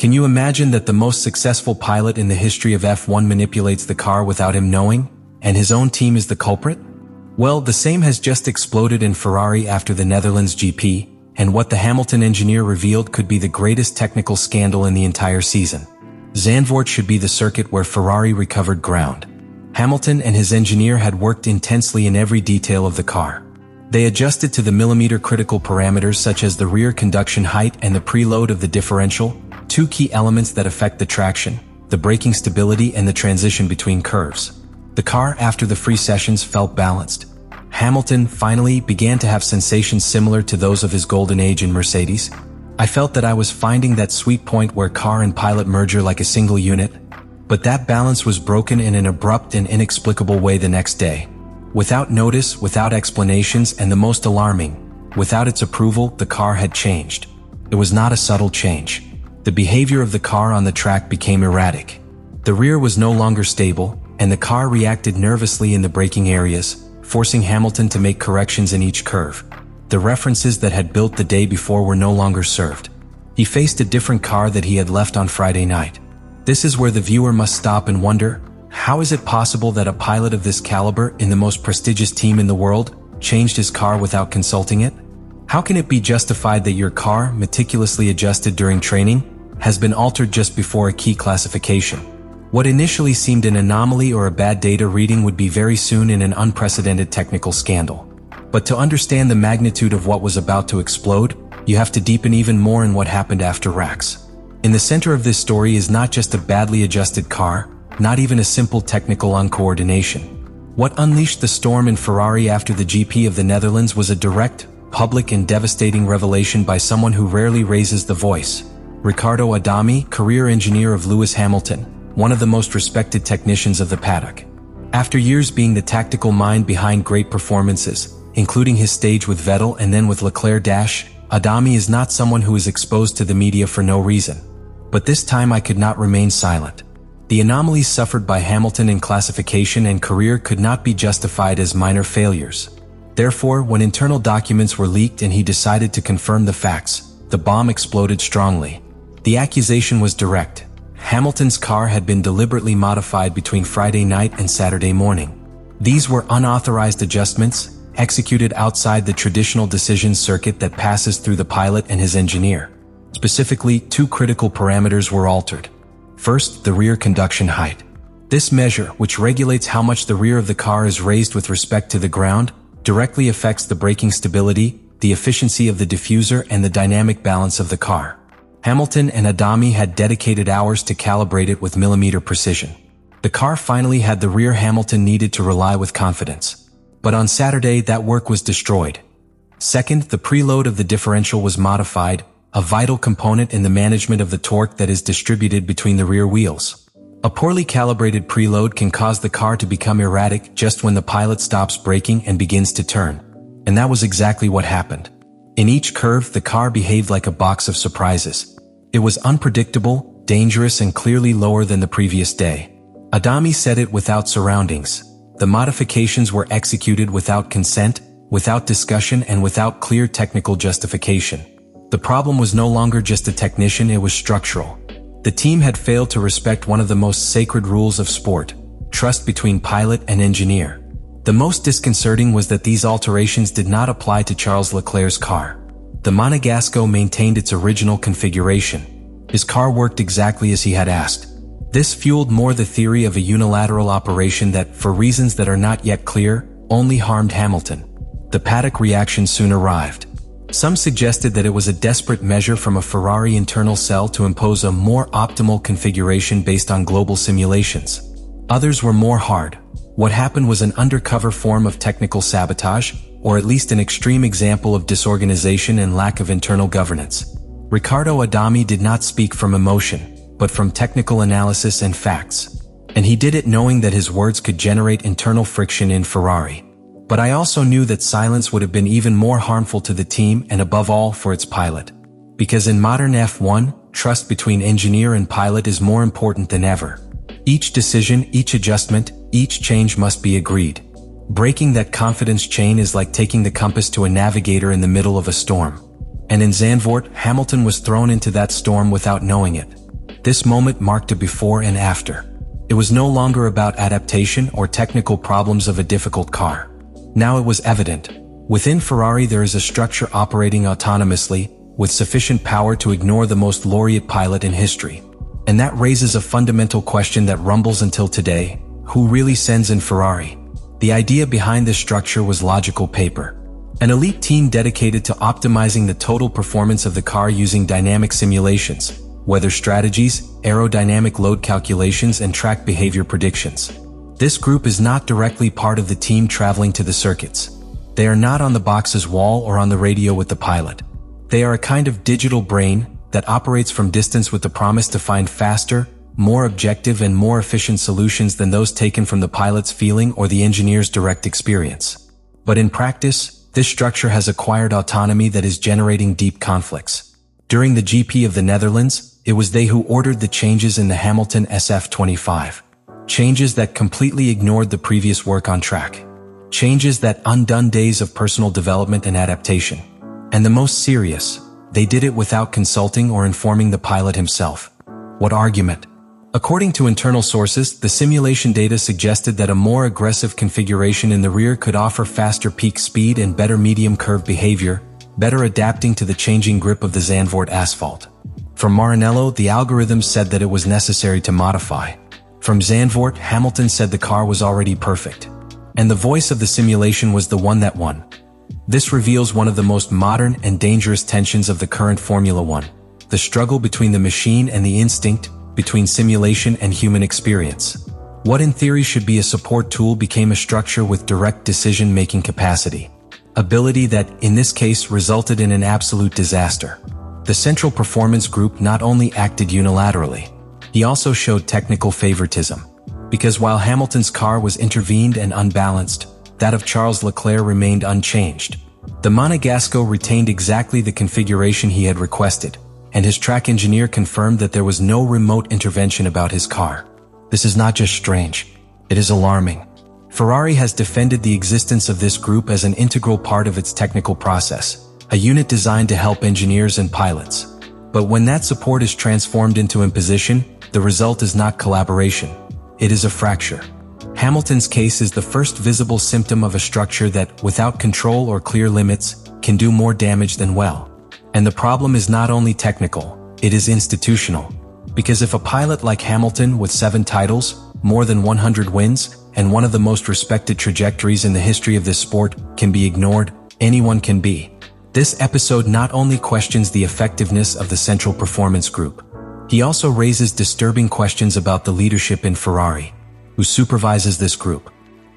Can you imagine that the most successful pilot in the history of F1 manipulates the car without him knowing, and his own team is the culprit? Well, the same has just exploded in Ferrari after the Netherlands GP, and what the Hamilton engineer revealed could be the greatest technical scandal in the entire season. Zandvoort should be the circuit where Ferrari recovered ground. Hamilton and his engineer had worked intensely in every detail of the car. They adjusted to the millimeter critical parameters such as the rear conduction height and the preload of the differential, two key elements that affect the traction, the braking stability and the transition between curves. The car after the free sessions felt balanced. Hamilton finally began to have sensations similar to those of his golden age in Mercedes. I felt that I was finding that sweet point where car and pilot merge like a single unit. But that balance was broken in an abrupt and inexplicable way the next day. Without notice, without explanations, and the most alarming, without its approval, the car had changed. It was not a subtle change. The behavior of the car on the track became erratic. The rear was no longer stable, and the car reacted nervously in the braking areas, forcing Hamilton to make corrections in each curve. The references that had built the day before were no longer served. He faced a different car that he had left on Friday night. This is where the viewer must stop and wonder, how is it possible that a pilot of this caliber in the most prestigious team in the world changed his car without consulting it? How can it be justified that your car, meticulously adjusted during training, has been altered just before a key classification? What initially seemed an anomaly or a bad data reading would be very soon in an unprecedented technical scandal. But to understand the magnitude of what was about to explode, you have to deepen even more in what happened after racks. In the center of this story is not just a badly adjusted car, not even a simple technical uncoordination. What unleashed the storm in Ferrari after the GP of the Netherlands was a direct, public and devastating revelation by someone who rarely raises the voice. Riccardo Adami, career engineer of Lewis Hamilton, one of the most respected technicians of the paddock. After years being the tactical mind behind great performances, including his stage with Vettel and then with Leclerc, Adami is not someone who is exposed to the media for no reason. But this time I could not remain silent. The anomalies suffered by Hamilton in classification and career could not be justified as minor failures. Therefore, when internal documents were leaked and he decided to confirm the facts, the bomb exploded strongly. The accusation was direct. Hamilton's car had been deliberately modified between Friday night and Saturday morning. These were unauthorized adjustments, executed outside the traditional decision circuit that passes through the pilot and his engineer. Specifically, two critical parameters were altered. First, the rear conduction height. This measure, which regulates how much the rear of the car is raised with respect to the ground, directly affects the braking stability, the efficiency of the diffuser, and the dynamic balance of the car. Hamilton and Adami had dedicated hours to calibrate it with millimeter precision. The car finally had the rear Hamilton needed to rely with confidence. But on Saturday, that work was destroyed. Second, the preload of the differential was modified, a vital component in the management of the torque that is distributed between the rear wheels. A poorly calibrated preload can cause the car to become erratic just when the pilot stops braking and begins to turn. And that was exactly what happened. In each curve, the car behaved like a box of surprises. It was unpredictable, dangerous, and clearly lower than the previous day. Adami said it without surroundings. The modifications were executed without consent, without discussion, and without clear technical justification. The problem was no longer just a technician, it was structural. The team had failed to respect one of the most sacred rules of sport, trust between pilot and engineer. The most disconcerting was that these alterations did not apply to Charles Leclerc's car. The Monegasco maintained its original configuration. His car worked exactly as he had asked. This fueled more the theory of a unilateral operation that, for reasons that are not yet clear, only harmed Hamilton. The paddock reaction soon arrived. Some suggested that it was a desperate measure from a Ferrari internal cell to impose a more optimal configuration based on global simulations. Others were more hard. What happened was an undercover form of technical sabotage, or at least an extreme example of disorganization and lack of internal governance. Riccardo Adami did not speak from emotion, but from technical analysis and facts. And he did it knowing that his words could generate internal friction in Ferrari. But I also knew that silence would have been even more harmful to the team and above all for its pilot. Because in modern F1, trust between engineer and pilot is more important than ever. Each decision, each adjustment, each change must be agreed. Breaking that confidence chain is like taking the compass to a navigator in the middle of a storm. And in Zandvoort, Hamilton was thrown into that storm without knowing it. This moment marked a before and after. It was no longer about adaptation or technical problems of a difficult car. Now it was evident. Within Ferrari there is a structure operating autonomously, with sufficient power to ignore the most laureate pilot in history. And that raises a fundamental question that rumbles until today: who really sends in Ferrari? The idea behind this structure was logical paper. An elite team dedicated to optimizing the total performance of the car using dynamic simulations, weather strategies, aerodynamic load calculations, and track behavior predictions. This group is not directly part of the team traveling to the circuits. They are not on the box's wall or on the radio with the pilot. They are a kind of digital brain that operates from distance with the promise to find faster, more objective and more efficient solutions than those taken from the pilot's feeling or the engineer's direct experience. But in practice, this structure has acquired autonomy that is generating deep conflicts. During the GP of the Netherlands, it was they who ordered the changes in the Hamilton SF25. Changes that completely ignored the previous work on track. Changes that undone days of personal development and adaptation. And the most serious, they did it without consulting or informing the pilot himself. What argument? According to internal sources, the simulation data suggested that a more aggressive configuration in the rear could offer faster peak speed and better medium curve behavior, better adapting to the changing grip of the Zandvoort asphalt. From Maranello, the algorithms said that it was necessary to modify. From Zandvoort, Hamilton said the car was already perfect. And the voice of the simulation was the one that won. This reveals one of the most modern and dangerous tensions of the current Formula One: the struggle between the machine and the instinct, between simulation and human experience. What in theory should be a support tool became a structure with direct decision-making capacity. Ability that, in this case, resulted in an absolute disaster. The Central Performance Group not only acted unilaterally, he also showed technical favoritism. Because while Hamilton's car was intervened and unbalanced, that of Charles Leclerc remained unchanged. The Monegasco retained exactly the configuration he had requested, and his track engineer confirmed that there was no remote intervention about his car. This is not just strange, it is alarming. Ferrari has defended the existence of this group as an integral part of its technical process, a unit designed to help engineers and pilots. But when that support is transformed into imposition, the result is not collaboration. It is a fracture. Hamilton's case is the first visible symptom of a structure that, without control or clear limits, can do more damage than well. And the problem is not only technical, it is institutional. Because if a pilot like Hamilton with 7 titles, more than 100 wins, and one of the most respected trajectories in the history of this sport can be ignored, anyone can be. This episode not only questions the effectiveness of the Central Performance Group, he also raises disturbing questions about the leadership in Ferrari. Who supervises this group?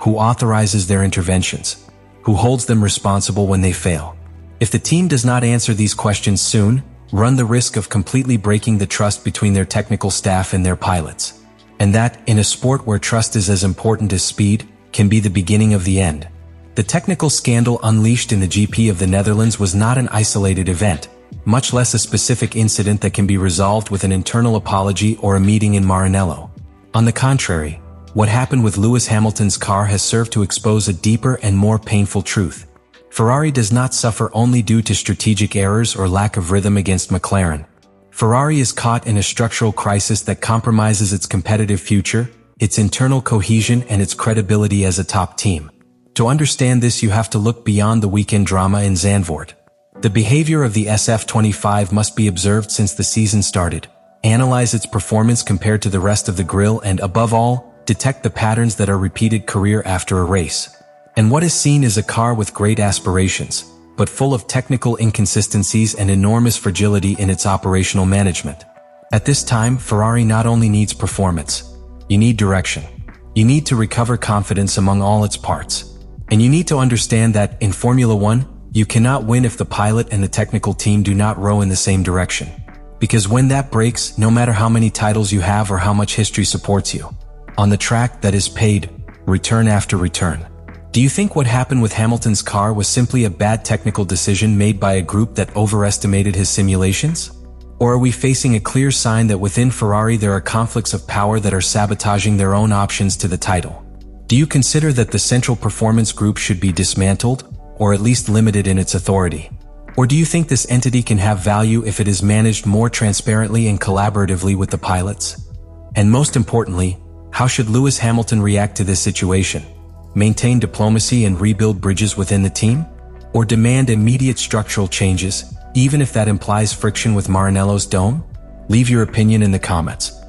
Who authorizes their interventions? Who holds them responsible when they fail? If the team does not answer these questions soon, run the risk of completely breaking the trust between their technical staff and their pilots. And that, in a sport where trust is as important as speed, can be the beginning of the end. The technical scandal unleashed in the GP of the Netherlands was not an isolated event, much less a specific incident that can be resolved with an internal apology or a meeting in Maranello. On the contrary, what happened with Lewis Hamilton's car has served to expose a deeper and more painful truth. Ferrari does not suffer only due to strategic errors or lack of rhythm against McLaren. Ferrari is caught in a structural crisis that compromises its competitive future, its internal cohesion, and its credibility as a top team. To understand this, you have to look beyond the weekend drama in Zandvoort. The behavior of the SF25 must be observed since the season started. Analyze its performance compared to the rest of the grille and, above all, detect the patterns that are repeated career after a race. And what is seen is a car with great aspirations, but full of technical inconsistencies and enormous fragility in its operational management. At this time, Ferrari not only needs performance, you need direction. You need to recover confidence among all its parts. And you need to understand that, in Formula One, you cannot win if the pilot and the technical team do not row in the same direction. Because when that breaks, no matter how many titles you have or how much history supports you, on the track that is paid, return after return. Do you think what happened with Hamilton's car was simply a bad technical decision made by a group that overestimated his simulations? Or are we facing a clear sign that within Ferrari there are conflicts of power that are sabotaging their own options to the title? Do you consider that the Central Performance Group should be dismantled, or at least limited in its authority? Or do you think this entity can have value if it is managed more transparently and collaboratively with the pilots? And most importantly, how should Lewis Hamilton react to this situation? Maintain diplomacy and rebuild bridges within the team? Or demand immediate structural changes, even if that implies friction with Maranello's dome? Leave your opinion in the comments.